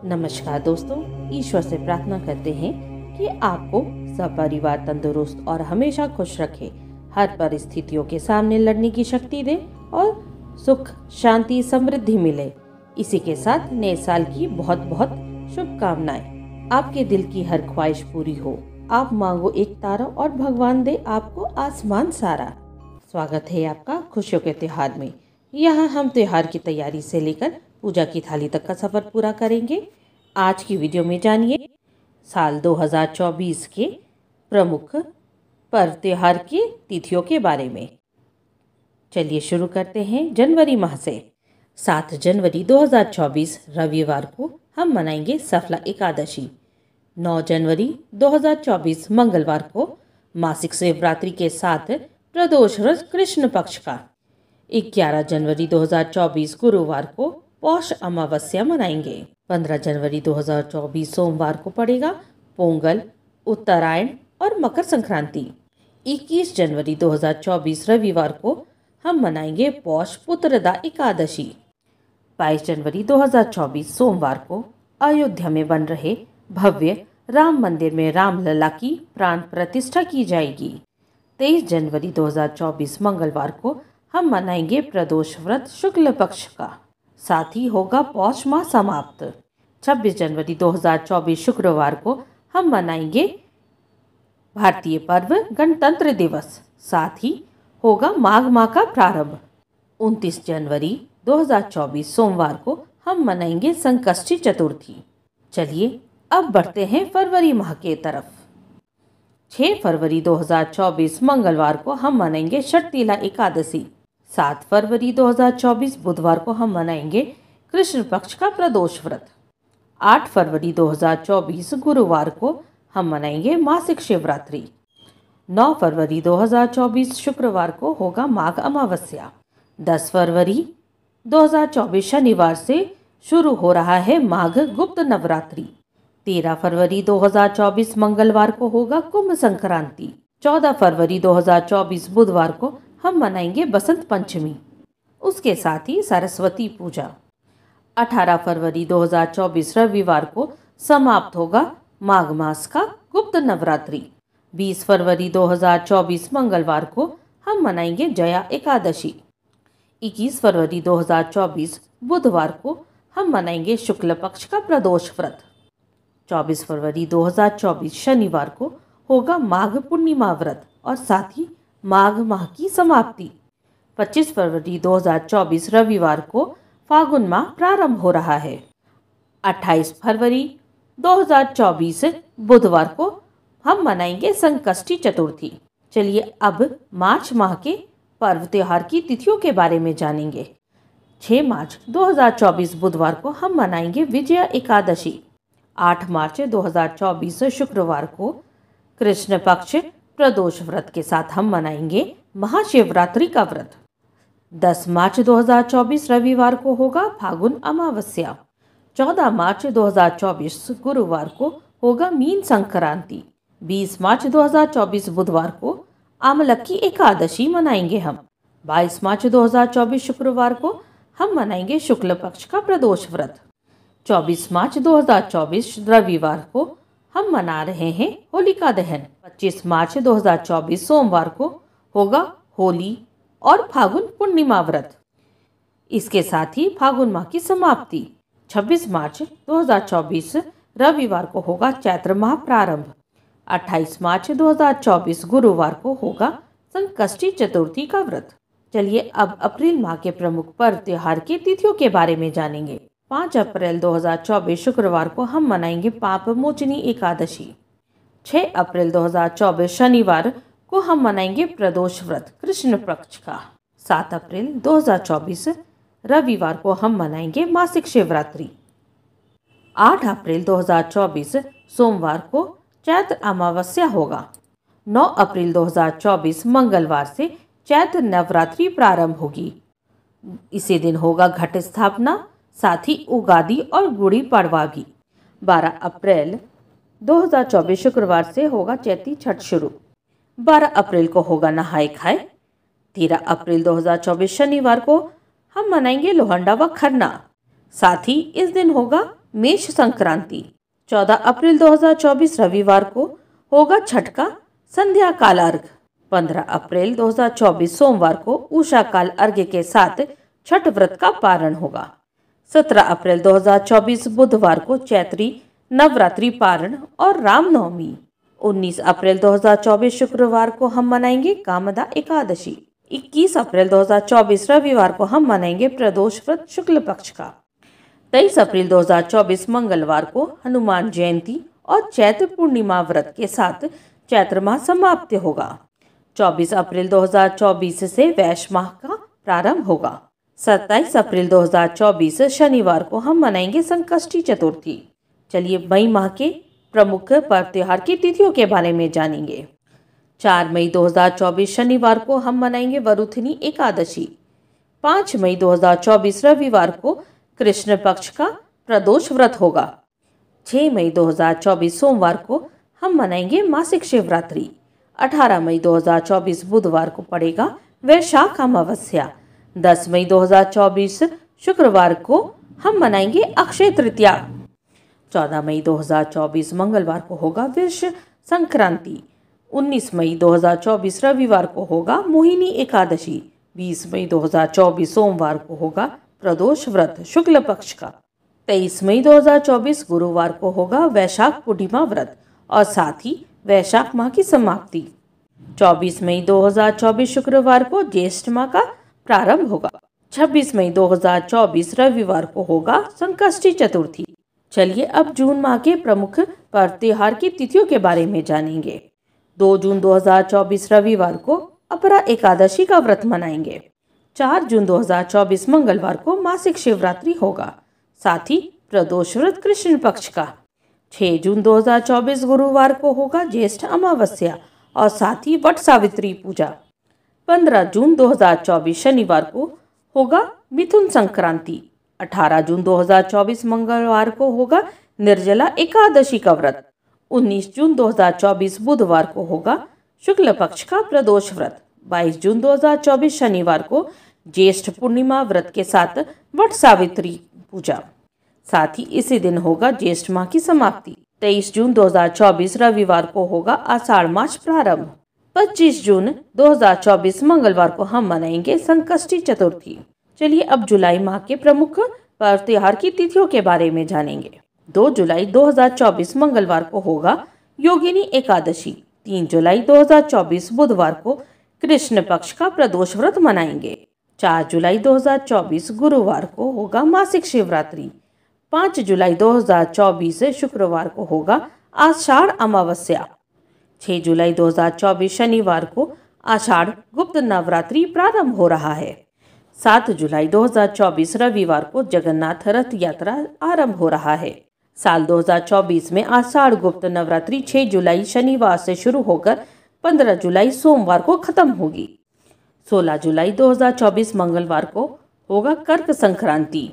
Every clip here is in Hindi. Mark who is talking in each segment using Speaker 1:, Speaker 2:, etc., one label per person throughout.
Speaker 1: नमस्कार दोस्तों, ईश्वर से प्रार्थना करते हैं कि आपको सपरिवार तंदुरुस्त और हमेशा खुश रखे, हर परिस्थितियों के सामने लड़ने की शक्ति दे और सुख, शांति, समृद्धि मिले। इसी के साथ नए साल की बहुत बहुत शुभकामनाएं। आपके दिल की हर ख्वाहिश पूरी हो। आप मांगो एक तारा और भगवान दे आपको आसमान सारा। स्वागत है आपका खुशियों के त्योहार में। यहाँ हम त्योहार की तैयारी से लेकर पूजा की थाली तक का सफर पूरा करेंगे। आज की वीडियो में जानिए साल 2024 के प्रमुख पर्व त्योहार की तिथियों के बारे में। चलिए शुरू करते हैं जनवरी माह से। 7 जनवरी 2024 रविवार को हम मनाएंगे सफला एकादशी। 9 जनवरी 2024 मंगलवार को मासिक शिवरात्रि के साथ प्रदोष व्रत कृष्ण पक्ष का। 11 जनवरी 2024 गुरुवार को पौष अमावस्या मनाएंगे। 15 जनवरी 2024 सोमवार को पड़ेगा पोंगल, उत्तरायण और मकर संक्रांति। 21 जनवरी 2024 रविवार को हम मनाएंगे पौष पुत्रदा एकादशी। 22 जनवरी 2024 सोमवार को अयोध्या में बन रहे भव्य राम मंदिर में रामलला की प्राण प्रतिष्ठा की जाएगी। 23 जनवरी 2024 मंगलवार को हम मनाएंगे प्रदोष व्रत शुक्ल पक्ष का, साथ ही होगा पौष माह समाप्त। 26 जनवरी 2024 शुक्रवार को हम मनाएंगे भारतीय पर्व गणतंत्र दिवस, साथ ही होगा माघ माह का प्रारंभ। 29 जनवरी 2024 सोमवार को हम मनाएंगे संकष्टी चतुर्थी। चलिए अब बढ़ते हैं फरवरी माह के तरफ। 6 फरवरी 2024 मंगलवार को हम मनाएंगे षटतिला एकादशी। 7 फरवरी 2024 बुधवार को हम मनाएंगे कृष्ण पक्ष का प्रदोष व्रत। 8 फरवरी 2024 गुरुवार को हम मनाएंगे मासिक शिवरात्रि। 9 फरवरी 2024 शुक्रवार को होगा माघ अमावस्या। 10 फरवरी 2024 शनिवार से शुरू हो रहा है माघ गुप्त नवरात्रि। 13 फरवरी 2024 मंगलवार को होगा कुंभ संक्रांति। 14 फरवरी 2024 बुधवार को हम मनाएंगे बसंत पंचमी, उसके साथ ही सरस्वती पूजा। 18 फरवरी 2024 रविवार को समाप्त होगा माघ मास का गुप्त नवरात्रि। 20 फरवरी 2024 मंगलवार को हम मनाएंगे जया एकादशी। 21 फरवरी 2024 बुधवार को हम मनाएंगे शुक्ल पक्ष का प्रदोष व्रत। 24 फरवरी 2024 शनिवार को होगा माघ पूर्णिमा व्रत और साथ ही माघ माह की समाप्ति। 25 फरवरी 2024 रविवार को फागुन माह प्रारंभ हो रहा है। 28 फरवरी 2024 बुधवार को हम मनाएंगे संकष्टी चतुर्थी। चलिए अब मार्च माह के पर्व त्योहार की तिथियों के बारे में जानेंगे। 6 मार्च 2024 बुधवार को हम मनाएंगे विजया एकादशी। 8 मार्च 2024 शुक्रवार को कृष्ण पक्ष प्रदोष व्रत के साथ हम मनाएंगे महाशिवरात्रि का व्रत। 10 मार्च 2024 रविवार को होगा फागुन अमावस्या। 14 मार्च 2024 गुरुवार को होगा मीन संक्रांति। 20 मार्च 2024 बुधवार को आमलकी एकादशी मनाएंगे हम। 22 मार्च 2024 शुक्रवार को हम मनाएंगे शुक्ल पक्ष का प्रदोष व्रत। 24 मार्च 2024 रविवार को हम मना रहे हैं होलिका दहन। 25 मार्च 2024 सोमवार को होगा होली और फागुन पूर्णिमा व्रत, इसके साथ ही फागुन माह की समाप्ति। 26 मार्च 2024 रविवार को होगा चैत्र माह प्रारंभ। 28 मार्च 2024 गुरुवार को होगा संकष्टी चतुर्थी का व्रत। चलिए अब अप्रैल माह के प्रमुख पर्व त्योहार की तिथियों के बारे में जानेंगे। 5 अप्रैल 2024 शुक्रवार को हम मनाएंगे पाप मोचनी एकादशी। 6 अप्रैल 2024 शनिवार को हम मनाएंगे प्रदोष व्रत कृष्ण पक्ष का। 7 अप्रैल 2024 रविवार को हम मनाएंगे मासिक शिवरात्रि। 8 अप्रैल 2024 सोमवार को चैत्र अमावस्या होगा। 9 अप्रैल 2024 मंगलवार से चैत्र नवरात्रि प्रारंभ होगी। इसी दिन होगा घट स्थापना, साथ ही उगादी और गुड़ी पड़वा भी। 12 अप्रैल 2024 शुक्रवार से होगा चैती छठ शुरू। 12 अप्रैल को होगा नहाए खाए। 13 अप्रैल 2024 शनिवार को हम मनाएंगे लोहंडा व खरना। साथ ही इस दिन होगा मेष संक्रांति 14 अप्रैल 2024 रविवार को होगा छठ का संध्या काल अर्घ। 15 अप्रैल 2024 सोमवार को उषा काल अर्घ्य के साथ छठ व्रत का पारण होगा। 17 अप्रैल 2024 बुधवार को चैत्री नवरात्रि पारण और रामनवमी। 19 अप्रैल 2024 शुक्रवार को हम मनाएंगे कामदा एकादशी। 21 अप्रैल 2024 रविवार को हम मनाएंगे प्रदोष व्रत शुक्ल पक्ष का। 23 अप्रैल 2024 मंगलवार को हनुमान जयंती और चैत्र पूर्णिमा व्रत के साथ चैत्र माह समाप्त होगा। 24 अप्रैल 2024 से वैश माह का प्रारंभ होगा। 27 अप्रैल 2024 शनिवार को हम मनाएंगे संकष्टी चतुर्थी। चलिए मई माह के प्रमुख पर्व त्योहार की तिथियों के बारे में जानेंगे। 4 मई 2024 शनिवार को हम मनाएंगे वरुथिनी एकादशी। 5 मई 2024 रविवार को कृष्ण पक्ष का प्रदोष व्रत होगा। 6 मई 2024 सोमवार को हम मनाएंगे मासिक शिवरात्रि। 18 मई 2024 बुधवार को पड़ेगा वैशाख अमावस्या। 10 मई 2024 शुक्रवार को हम मनाएंगे अक्षय तृतीया। 14 मई 2024 मंगलवार को होगा वृष संक्रांति। 19 मई 2024 रविवार को होगा मोहिनी एकादशी। 20 मई 2024 सोमवार को होगा प्रदोष व्रत शुक्ल पक्ष का। 23 मई 2024 गुरुवार को होगा वैशाख पूर्णिमा व्रत और साथ ही वैशाख माह की समाप्ति। 24 मई 2024 शुक्रवार को ज्येष्ठ माह का प्रारंभ होगा। 26 मई 2024 रविवार को होगा संकष्टी चतुर्थी। चलिए अब जून माह के प्रमुख पर्व त्योहार की तिथियों के बारे में जानेंगे। 2 जून 2024 रविवार को अपरा एकादशी का व्रत मनाएंगे। 4 जून 2024 मंगलवार को मासिक शिवरात्रि होगा, साथ ही प्रदोष व्रत कृष्ण पक्ष का। 6 जून 2024 गुरुवार को होगा ज्येष्ठ अमावस्या और साथ ही वट सावित्री पूजा। 15 जून 2024 शनिवार को होगा मिथुन संक्रांति। 18 जून 2024 मंगलवार को होगा निर्जला एकादशी का व्रत। 19 जून 2024 बुधवार को होगा शुक्ल पक्ष का प्रदोष व्रत। 22 जून 2024 शनिवार को ज्येष्ठ पूर्णिमा व्रत के साथ वट सावित्री पूजा। साथ ही इसी दिन होगा ज्येष्ठ माह की समाप्ति। 23 जून 2024 रविवार को होगा आषाढ़ मास प्रारंभ। 25 जून 2024 मंगलवार को हम मनाएंगे संकष्टी चतुर्थी। चलिए अब जुलाई माह के प्रमुख पर्व त्योहार की तिथियों के बारे में जानेंगे। 2 जुलाई 2024 मंगलवार को होगा योगिनी एकादशी। 3 जुलाई 2024 बुधवार को कृष्ण पक्ष का प्रदोष व्रत मनाएंगे। 4 जुलाई 2024 गुरुवार को होगा मासिक शिवरात्रि। 5 जुलाई 2024 शुक्रवार को होगा आषाढ़ अमावस्या। 6 जुलाई 2024 शनिवार को आषाढ़ गुप्त नवरात्रि प्रारंभ हो रहा है। 7 जुलाई 2024 रविवार को जगन्नाथ रथ यात्रा आरंभ हो रहा है। साल 2024 में आषाढ़ गुप्त नवरात्रि 6 जुलाई शनिवार से शुरू होकर 15 जुलाई सोमवार को खत्म होगी। 16 जुलाई 2024 मंगलवार को होगा कर्क संक्रांति।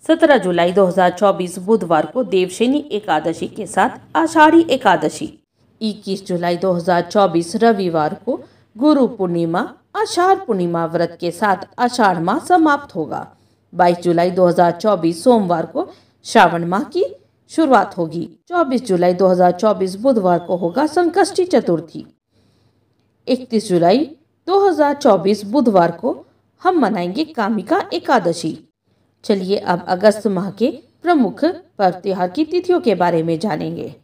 Speaker 1: 17 जुलाई 2024 बुधवार को देवशयनी एकादशी के साथ आषाढ़ी एकादशी। 21 जुलाई 2024 रविवार को गुरु पूर्णिमा आषाढ़ पूर्णिमा व्रत के साथ आषाढ़ माह समाप्त होगा। 22 जुलाई 2024 सोमवार को श्रावण माह की शुरुआत होगी। 24 जुलाई 2024 बुधवार को होगा संकष्टी चतुर्थी। 31 जुलाई 2024 बुधवार को हम मनाएंगे कामिका एकादशी। चलिए अब अगस्त माह के प्रमुख पर्व त्योहार की तिथियों के बारे में जानेंगे।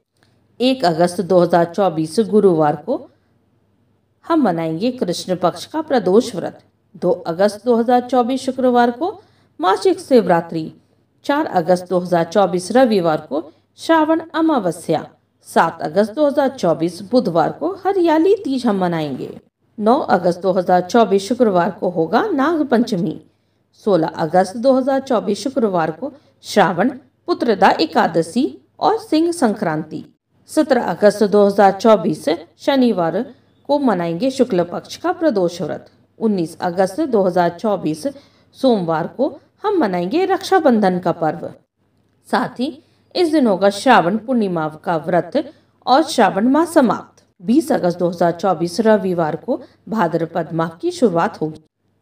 Speaker 1: 1 अगस्त 2024 गुरुवार को हम मनाएंगे कृष्ण पक्ष का प्रदोष व्रत। 2 अगस्त 2024 शुक्रवार को मासिक शिवरात्रि। 4 अगस्त 2024 रविवार को श्रावण अमावस्या। 7 अगस्त 2024 बुधवार को हरियाली तीज हम मनाएंगे। 9 अगस्त 2024 शुक्रवार को होगा नाग पंचमी। 16 अगस्त 2024 शुक्रवार को श्रावण पुत्रदा एकादशी और सिंह संक्रांति। 17 अगस्त 2024 शनिवार को मनाएंगे शुक्ल पक्ष का प्रदोष व्रत। 19 अगस्त 2024 सोमवार को हम मनाएंगे रक्षाबंधन का पर्व। साथ ही इस दिन होगा श्रावण पूर्णिमा का व्रत और श्रावण माह समाप्त। 20 अगस्त 2024 रविवार को भाद्रपद माह की शुरुआत होगी।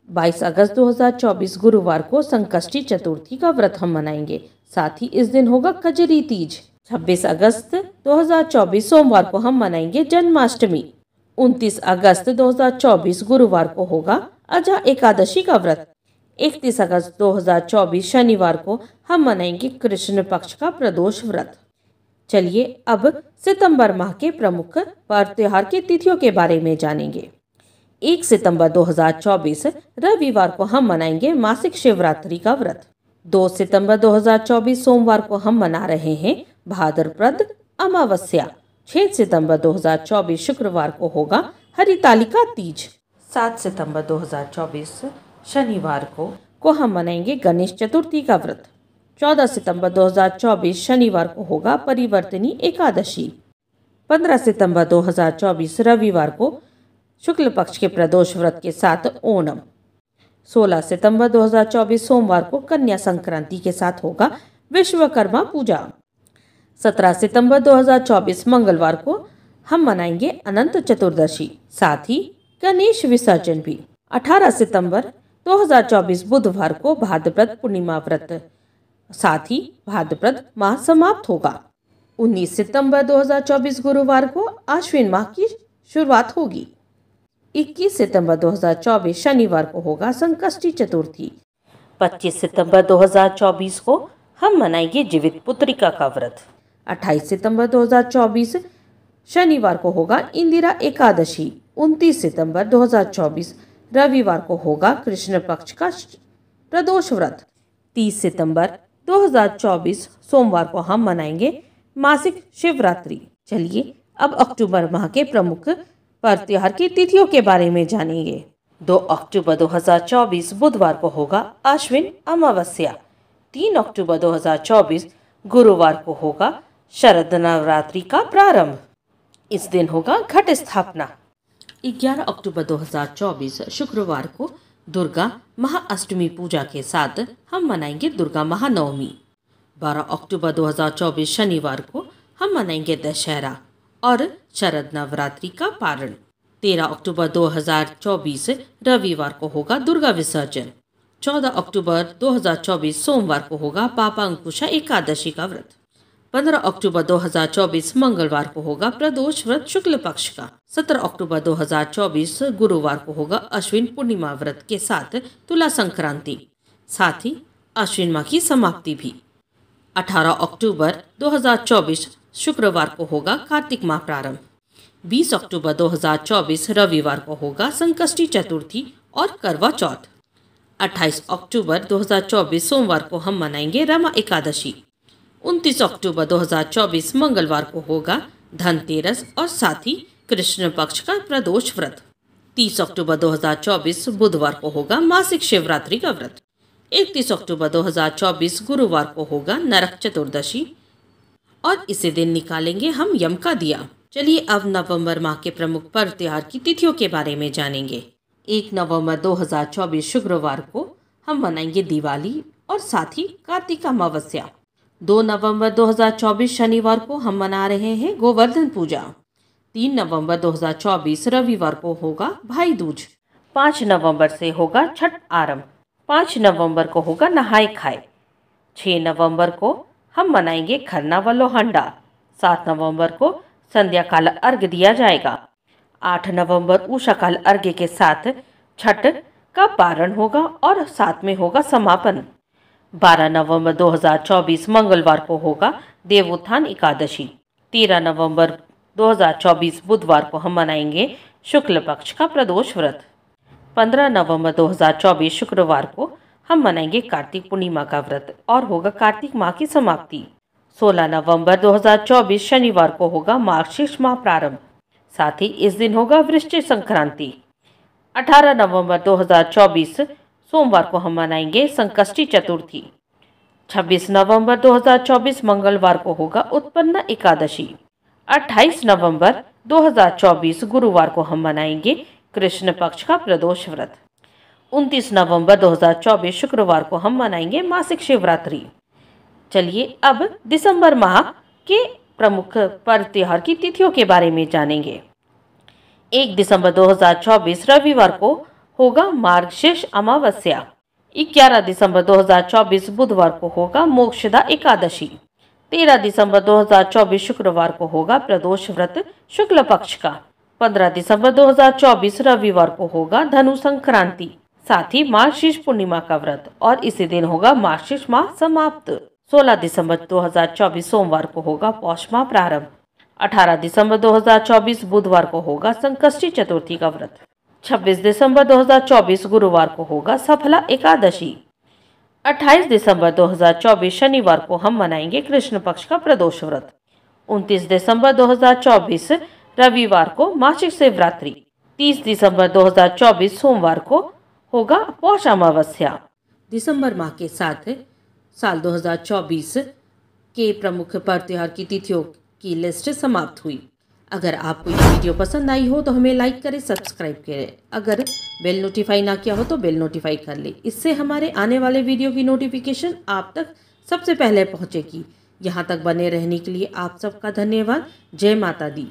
Speaker 1: 22 अगस्त 2024 गुरुवार को संकष्टी चतुर्थी का व्रत हम मनाएंगे। साथ ही इस दिन होगा कजरी तीज। 26 अगस्त 2024 सोमवार को हम मनाएंगे जन्माष्टमी। 29 अगस्त 2024 गुरुवार को होगा अजा एकादशी का व्रत। 31 अगस्त 2024 शनिवार को हम मनाएंगे कृष्ण पक्ष का प्रदोष व्रत। चलिए अब सितंबर माह के प्रमुख पर्व त्योहार की तिथियों के बारे में जानेंगे। 1 सितंबर 2024 रविवार को हम मनाएंगे मासिक शिवरात्रि का व्रत। 2 सितंबर 2024 सोमवार को हम मना रहे हैं भाद्रपद अमावस्या। 6 सितंबर 2024 शुक्रवार को होगा हरितालिका तीज। 7 सितंबर 2024 शनिवार को हम मनाएंगे गणेश चतुर्थी का व्रत। 14 सितंबर 2024 शनिवार को होगा परिवर्तनी एकादशी। 15 सितंबर 2024 रविवार को शुक्ल पक्ष के प्रदोष व्रत के साथ ओणम। 16 सितंबर 2024 सोमवार को कन्या संक्रांति के साथ होगा विश्वकर्मा पूजा। 17 सितंबर 2024 मंगलवार को हम मनाएंगे अनंत चतुर्दशी, साथ ही गणेश विसर्जन भी। 18 सितंबर 2024 बुधवार को भाद्रपद पूर्णिमा व्रत, साथ ही भाद्रपद माह समाप्त होगा। 19 सितंबर 2024 गुरुवार को आश्विन माह की शुरुआत होगी। 21 सितंबर 2024 शनिवार को होगा संकष्टी चतुर्थी। 25 सितंबर 2024 को हम मनाएंगे जीवित पुत्रिका का व्रत। 28 सितंबर 2024 शनिवार को होगा इंदिरा एकादशी। 29 सितंबर 2024 रविवार को होगा कृष्ण पक्ष का प्रदोष व्रत। 30 सितंबर 2024 सोमवार को हम मनाएंगे मासिक शिवरात्रि। चलिए अब अक्टूबर माह के प्रमुख पर्व त्योहार की तिथियों के बारे में जानेंगे। 2 अक्टूबर 2024 बुधवार को होगा आश्विन अमावस्या। 3 अक्टूबर 2024 गुरुवार को होगा शरद नवरात्रि का प्रारंभ। इस दिन होगा घट स्थापना। 11 अक्टूबर 2024 शुक्रवार को दुर्गा महाअष्टमी पूजा के साथ हम मनाएंगे दुर्गा महानवमी। 12 अक्टूबर 2024 शनिवार को हम मनाएंगे दशहरा और शरद नवरात्रि का पारण। 13 अक्टूबर 2024 रविवार को होगा दुर्गा विसर्जन। 14 अक्टूबर 2024 सोमवार को होगा पापा अंकुशा एकादशी का व्रत। 15 अक्टूबर 2024 मंगलवार को होगा प्रदोष व्रत शुक्ल पक्ष का। 17 अक्टूबर 2024 गुरुवार को होगा अश्विन पूर्णिमा व्रत के साथ तुला संक्रांति, साथ ही अश्विन माह की समाप्ति भी। 18 अक्टूबर 2024 शुक्रवार को होगा कार्तिक माह प्रारंभ। 20 अक्टूबर 2024 रविवार को होगा संकष्टी चतुर्थी और करवा चौथ। 28 अक्टूबर 2024 सोमवार को हम मनाएंगे रमा एकादशी। 29 अक्टूबर 2024 मंगलवार को होगा धनतेरस और साथ ही कृष्ण पक्ष का प्रदोष व्रत। 30 अक्टूबर 2024 बुधवार को होगा मासिक शिवरात्रि का व्रत। 31 अक्टूबर 2024 गुरुवार को होगा नरक चतुर्दशी और इसी दिन निकालेंगे हम यम का दिया। चलिए अब नवंबर माह के प्रमुख पर्व त्योहार की तिथियों के बारे में जानेंगे। 1 नवंबर 2024 शुक्रवार को हम मनाएंगे दिवाली और साथ ही कार्तिक अमावस्या। 2 नवंबर 2024 शनिवार को हम मना रहे हैं गोवर्धन पूजा। 3 नवंबर 2024 रविवार को होगा भाई दूज। 5 नवंबर से होगा छठ आरंभ। 5 नवंबर को होगा नहाय खाए। 6 नवंबर को हम मनाएंगे खरना व लोहंडा। 7 नवंबर को संध्या काल अर्घ्य दिया जाएगा। 8 नवंबर उषा काल अर्घ्य के साथ छठ का पारण होगा और साथ में होगा समापन। 12 नवंबर 2024 मंगलवार को होगा देवोत्थान एकादशी। 13 नवंबर 2024 बुधवार को हम मनाएंगे शुक्ल पक्ष का प्रदोष व्रत। 15 नवंबर 2024 शुक्रवार को हम मनाएंगे कार्तिक पूर्णिमा का व्रत और होगा कार्तिक माह की समाप्ति। 16 नवंबर 2024 शनिवार को होगा मार्गशीर्ष माह प्रारंभ, साथ ही इस दिन होगा वृश्चिक संक्रांति। 18 नवंबर 2024 सोमवार को हम मनाएंगे संकष्टी चतुर्थी। 26 नवंबर 2024 मंगलवार को होगा उत्पन्न एकादशी। 28 नवंबर 2024 गुरुवार को हम मनाएंगे कृष्ण पक्ष का प्रदोष व्रत। 29 नवंबर 2024 शुक्रवार को हम मनाएंगे मासिक शिवरात्रि। चलिए अब दिसंबर माह के प्रमुख पर्व त्योहार की तिथियों के बारे में जानेंगे। 1 दिसंबर 2024 रविवार को होगा मार्गशीर्ष अमावस्या। 11 दिसंबर 2024 बुधवार को होगा मोक्षदा एकादशी। 13 दिसंबर 2024 शुक्रवार को होगा प्रदोष व्रत शुक्ल पक्ष का। 15 दिसंबर 2024 रविवार को होगा धनु संक्रांति, साथ ही मार्गशीर्ष पूर्णिमा का व्रत, और इसी दिन होगा मार्गशीर्ष माह समाप्त। 16 दिसंबर 2024 सोमवार को होगा पौष माह प्रारंभ। 18 दिसंबर 2024 बुधवार को होगा संकष्टी चतुर्थी का व्रत। 26 दिसंबर 2024 गुरुवार को होगा सफला एकादशी। 28 दिसंबर 2024 शनिवार को हम मनाएंगे कृष्ण पक्ष का प्रदोष व्रत। 29 दिसंबर 2024 रविवार को मासिक शिवरात्रि। 30 दिसंबर 2024 सोमवार को होगा पौष अमावस्या। दिसंबर माह के साथ साल 2024 के प्रमुख पर्व त्योहार की तिथियों की लिस्ट समाप्त हुई। अगर आपको ये वीडियो पसंद आई हो तो हमें लाइक करें, सब्सक्राइब करें। अगर बेल नोटिफाई ना किया हो तो बेल नोटिफाई कर ले। इससे हमारे आने वाले वीडियो की नोटिफिकेशन आप तक सबसे पहले पहुंचेगी। यहाँ तक बने रहने के लिए आप सबका धन्यवाद। जय माता दी।